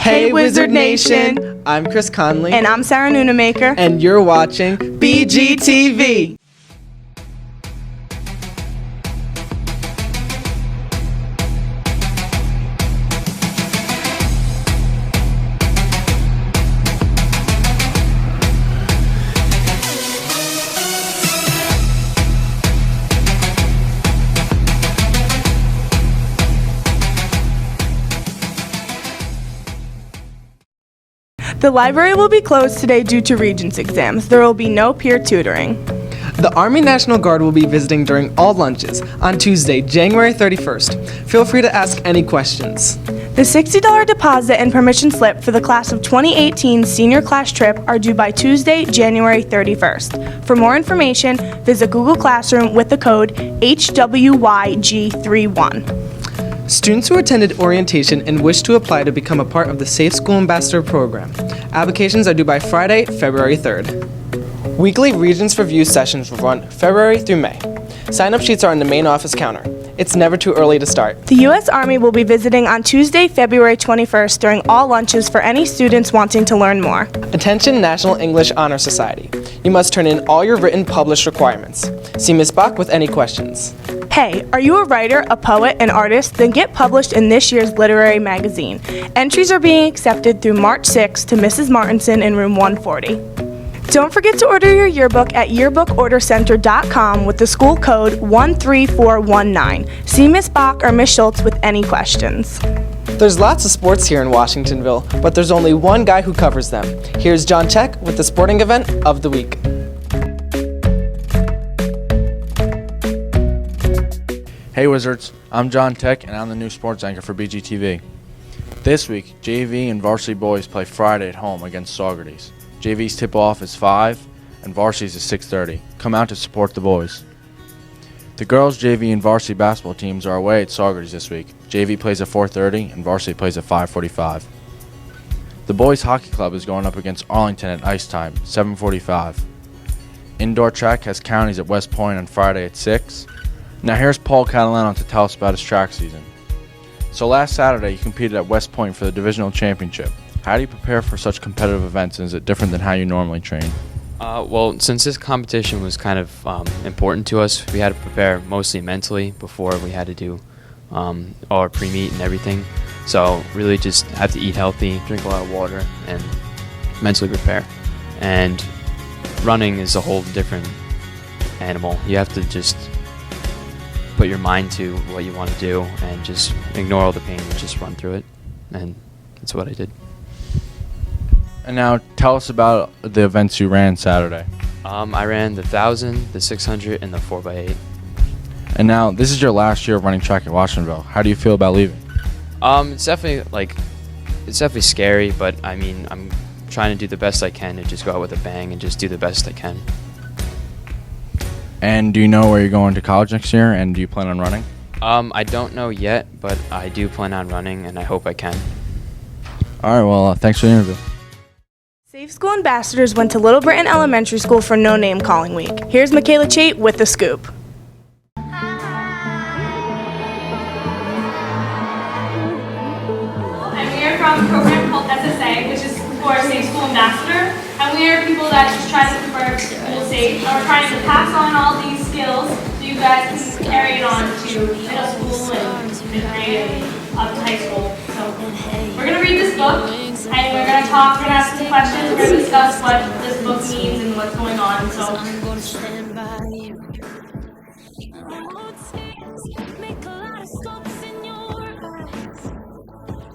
Hey Wizard Nation! I'm Chris Conley. And I'm Sarah Noonamaker. And you're watching BGTV. The library will be closed today due to Regents exams. There will be no peer tutoring. The Army National Guard will be visiting during all lunches on Tuesday, January 31st. Feel free to ask any questions. The $60 deposit and permission slip for the class of 2018 senior class trip are due by Tuesday, January 31st. For more information, visit Google Classroom with the code HWYG31. Students who attended orientation and wish to apply to become a part of the Safe School Ambassador program. Applications are due by Friday, February 3rd. Weekly Regents Review sessions will run February through May. Sign-up sheets are on the main office counter. It's never too early to start. The U.S. Army will be visiting on Tuesday, February 21st during all lunches for any students wanting to learn more. Attention National English Honor Society. You must turn in all your written published requirements. See Ms. Bach with any questions. Hey, are you a writer, a poet, an artist? Then get published in this year's literary magazine. Entries are being accepted through March 6th to Mrs. Martinson in room 140. Don't forget to order your yearbook at yearbookordercenter.com with the school code 13419. See Ms. Bach or Ms. Schultz with any questions. There's lots of sports here in Washingtonville, but there's only one guy who covers them. Here's John Check with the sporting event of the week. Hey Wizards, I'm John Tech and I'm the new sports anchor for BGTV. This week, JV and varsity boys play Friday at home against Saugerties. JV's tip-off is 5 and varsity's is 6:30. Come out to support the boys. The girls' JV and varsity basketball teams are away at Saugerties this week. JV plays at 4:30 and varsity plays at 5:45. The boys' hockey club is going up against Arlington at ice time, 7:45. Indoor track has counties at West Point on Friday at 6. Now here's Paul Catalano to tell us about his track season. So last Saturday you competed at West Point for the divisional championship. How do you prepare for such competitive events, and is it different than how you normally train? Well, since this competition was kind of important to us, we had to prepare mostly mentally before we had to do our pre-meet and everything. So really just have to eat healthy, drink a lot of water, and mentally prepare. And running is a whole different animal. You have to just put your mind to what you want to do and just ignore all the pain and just run through it. And that's what I did. And now tell us about the events you ran Saturday. I ran the 1,000, the 600, and the 4x8. And now this is your last year of running track at Washingtonville. How do you feel about leaving? It's definitely scary, but I mean, I'm trying to do the best I can and just go out with a bang and just do the best I can. And do you know where you're going to college next year, and do you plan on running? I don't know yet, but I do plan on running, and I hope I can. All right, well, thanks for the interview. Safe School Ambassadors went to Little Britain Elementary School for No Name Calling Week. Here's Michaela Chait with the scoop. And we are from a program called SSA, which is for Safe School Ambassador. And we are people that just try to keep our school safe. And we're trying to pass on all these skills so you guys can carry it on to middle school and fifth grade and up to high school. So we're going to read this book, and we're going to talk, we're going to ask some questions, we're going to discuss what this book means and what's going on. So I'm going to stand by you. Make a lot of stops in your eyes.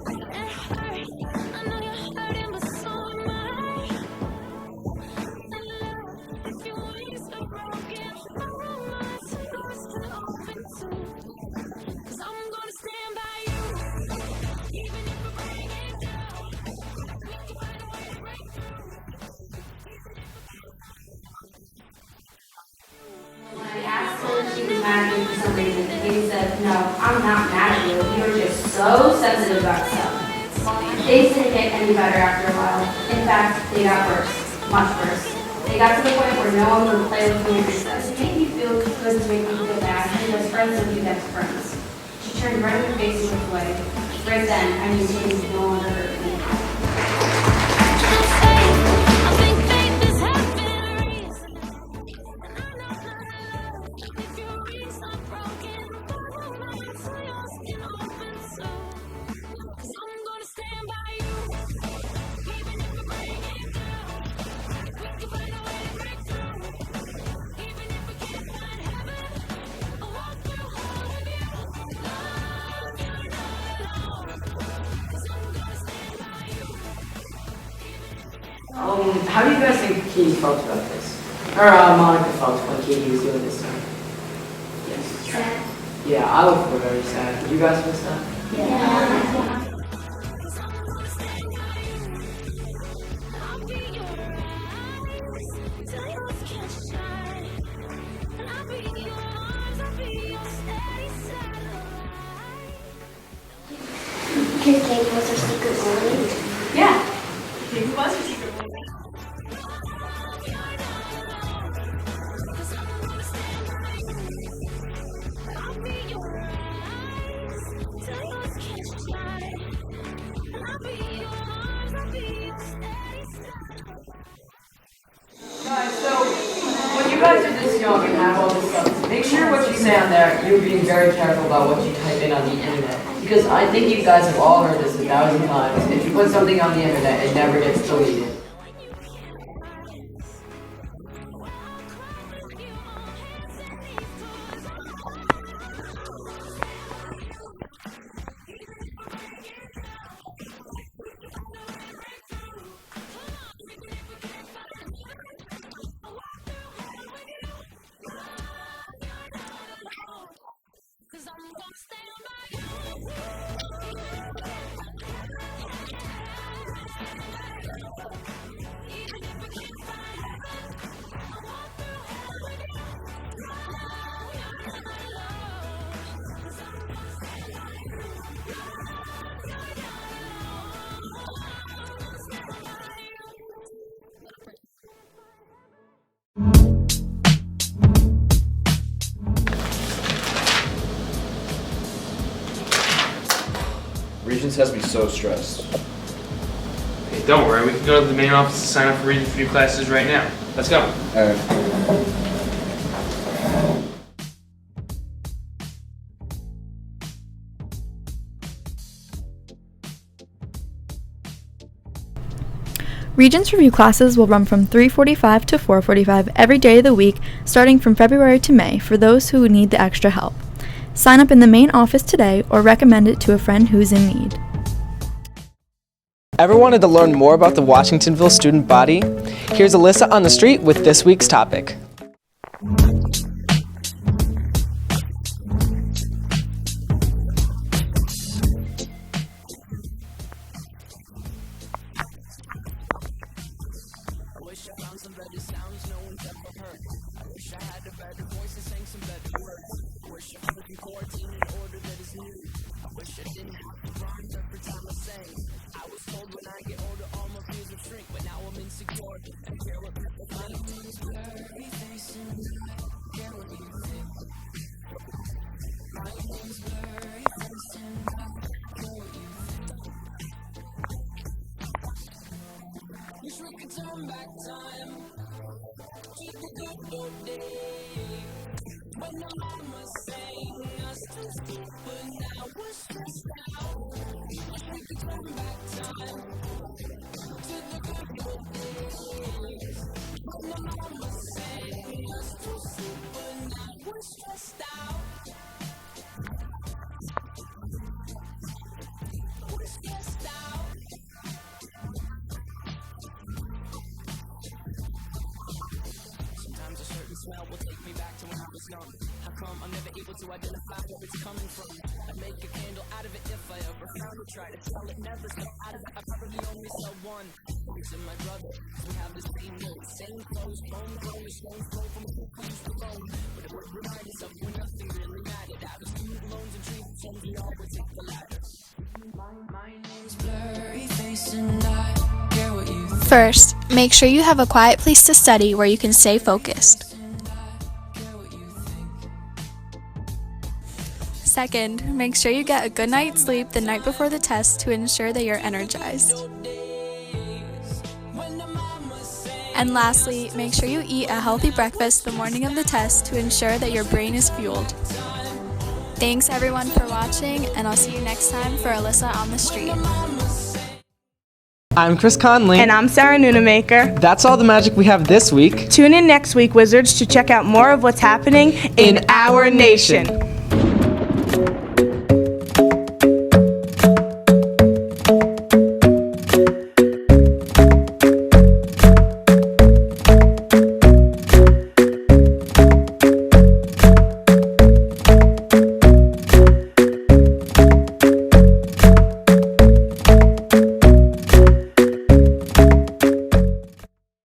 It hurts. I know you're hurting, but so am I. If your wings are broken, my roommate's doors still open too. 'Cause I'm gonna stand by you, even if we're breaking down. We can find a way to break through. When I asked her if she was mad at me for some reason, Katie said, "No, I'm not mad at you. You were just so sensitive about stuff." Things didn't get any better after a while. In fact, they got worse. Much worse. They got to the point where no one would play with me at recess. It made me feel good to make me feel bad, and those friends would be best friends. She turned red in her face and looked away. Right then, I knew Katie no longer hurt me. How do you guys think Katie felt about this? Or Monica felt when Katie was doing this time? Yes. Sad. Yeah, I would feel very sad. Did you guys feel sad? Yeah. Because Katie was her secret bully. Yeah. Katie was your secret bully. Guys, so when you guys are this young and have all this stuff, make sure what you say on there, you're being very careful about what you type in on the internet. Because I think you guys have all heard this 1,000 times. If you put something on the internet, it never gets deleted. Regents has me so stressed. Hey, don't worry, we can go to the main office and sign up for reading for your classes right now. Let's go. Regents review classes will run from 3:45 to 4:45 every day of the week, starting from February to May for those who need the extra help. Sign up in the main office today or recommend it to a friend who's in need. Ever wanted to learn more about the Washingtonville student body? Here's Alyssa on the street with this week's topic. First, make sure you have a quiet place to study where you can stay focused. Second, make sure you get a good night's sleep the night before the test to ensure that you're energized. And lastly, make sure you eat a healthy breakfast the morning of the test to ensure that your brain is fueled. Thanks everyone for watching, and I'll see you next time for Alyssa on the Street. I'm Chris Conley. And I'm Sarah Noonamaker. That's all the magic we have this week. Tune in next week, Wizards, to check out more of what's happening in our nation.